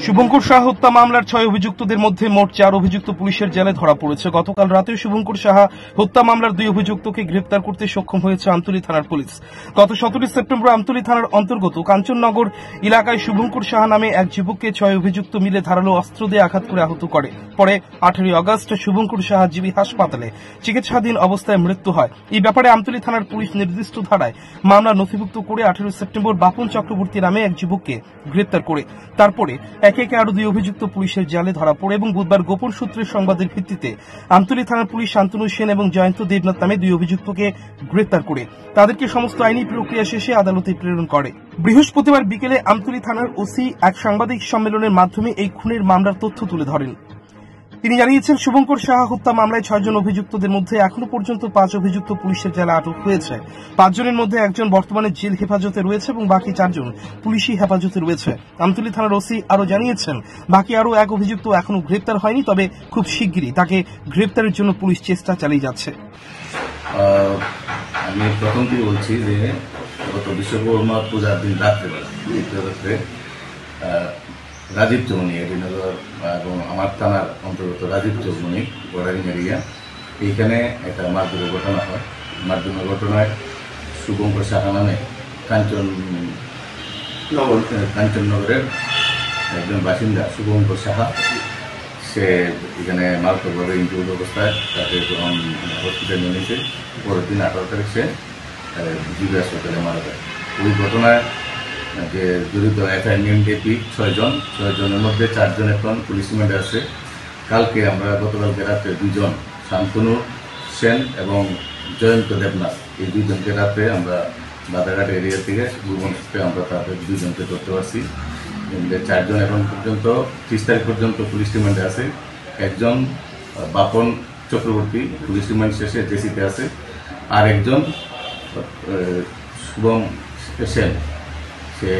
শুভঙ্কর সাহা হত্যা মামলার 6 অভিযুক্তদের মধ্যে মোট 4 অভিযুক্ত পুলিশের জালে ধরা পড়েছে। গতকাল রাতে শুভঙ্কর সাহা হত্যা মামলার 2 অভিযুক্তকে গ্রেপ্তার করতে সক্ষম হয়েছে আমতলী থানার পুলিশ। গত 17 সেপ্টেম্বর আমতলী থানার অন্তর্গত কাঞ্চননগর এলাকায় শুভঙ্কর সাহা নামে এক যুবককে 6 অভিযুক্ত মিলে ধারালো অস্ত্র দিয়ে আঘাত করে আহত করে। পরে 18 আগস্ট শুভঙ্কর সাহা জিবি হাসপাতালে চিকিৎসাধীন অবস্থায় মৃত্যু হয়। এই ব্যাপারে আমতলী থানার পুলিশ নির্দিষ্ট ধারায় মামলা নথিভুক্ত করে 18 সেপ্টেম্বর বাপন চক্রবর্তী নামে এক যুবককে গ্রেপ্তার করে তারপরে একে একে আরো 2 অভিযুক্ত পুলিশের জালে ধরা পড়ে এবং বুধবার গোপন সূত্রের সংবাদের ভিত্তিতে আমতলী থানার পুলিশ শান্তনু সেন এবং জয়ন্ত দেবনাথ নামে 2 অভিযুক্তকে গ্রেপ্তার করে তাদেরকে সমস্ত আইনি প্রক্রিয়া শেষে আদালতে প্রেরণ করে। বৃহস্পতিবার বিকেলে আমতলী থানার ওসি এক সাংবাদিক সম্মেলনের মাধ্যমে এই খুনের মামলার তথ্য তুলে ধরেন। তিনি জানিয়েছেন, শুভঙ্কর সাহা হত্যা মামলায় 6 জন অভিযুক্তদের মধ্যে এখনো পর্যন্ত 5 অভিযুক্ত পুলিশের জালে আটক হয়েছে। 5 জনের মধ্যে একজন বর্তমানে জেল হেফাজতে রয়েছে এবং বাকি 4 জন পুলিশি হেফাজতে রয়েছে। আমতলী থানার ওসি আরো জানিয়েছেন, বাকি আরো এক অভিযুক্ত এখনো গ্রেপ্তার হয়নি, তবে খুব শিগগিরই তাকে গ্রেপ্তারের জন্য পুলিশ চেষ্টা চালিয়ে যাচ্ছে। আমি প্রথম থেকে বলছি যে গত বিশ্বকর্মা পূজার দিন রাত্রে রাজীব চৌমনি এডিনগর এবং আমার থানার অন্তর্গত রাজীব চৌমনি বর্ডারিং এরিয়া, এইখানে একটা মারধরের ঘটনা হয়। মারধরের ঘটনায় শুভঙ্কর সাহা নামে কাঞ্চননগরের একজন বাসিন্দা শুভঙ্কর সাহা, সে এখানে মারাত্মকভাবে ইনজুর্ড অবস্থায় তাকে যখন হসপিটালে নিয়েছে, পরের দিন 18 তারিখ সে জিবি হাসপাতালে মারা যায়। ওই ঘটনায় যে জড়িত এফআইএনএমডিপি 6 জনের মধ্যে 4 জন এখন পুলিশ রিমান্ডে আছে। গতকালকে রাত্রে 2 জন শান্তনু সেন এবং জয়ন্ত দেবনাথ, এই 2 জনকে রাত্রে আমরা বাদাঘাট এরিয়া থেকে ভুবনকে আমরা তাদের 2 জনকে ধরতে পারছি। 4 জন এখন পর্যন্ত 30 তারিখ পর্যন্ত পুলিশ রিমান্ডে আছে। একজন বাপন চক্রবর্তী পুলিশ রিমান্ড শেষে জেসিতে আছে, আর একজন শুভম সেন সে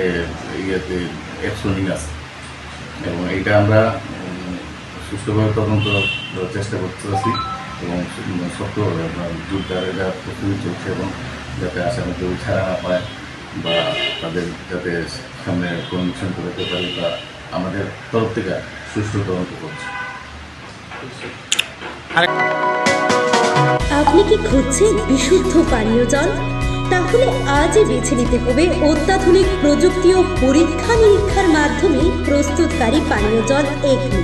ইয়েতে এক্সোনিং আছে। এবং এইটা আমরা সুষ্ঠুভাবে তদন্ত চেষ্টা করতে পারছি এবং শক্তভাবে জোরদারে যা প্রস্তুতি চলছে এবং যাতে আসামি কেউ ছাড়া না পায় বা তাদের যাতে সামনে কনভিকশন করতে পারি বা আমাদের তরফ থেকে সুষ্ঠু তদন্ত করছে। আপনি কি খুঁজছেন বিশুদ্ধ পানীয় জল? তাহলে আজই বেছে নিতে হবে অত্যাধুনিক প্রযুক্তি ও পরীক্ষা নিরীক্ষার মাধ্যমে প্রস্তুতকারী পানীয় জল একমি।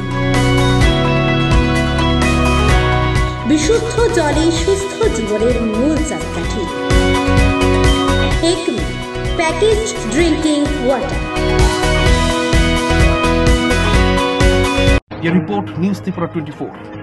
বিশুদ্ধ জলে সুস্থ জীবনের মূল চাকাঠি। Acme package drinking water. Report news Tripura 24।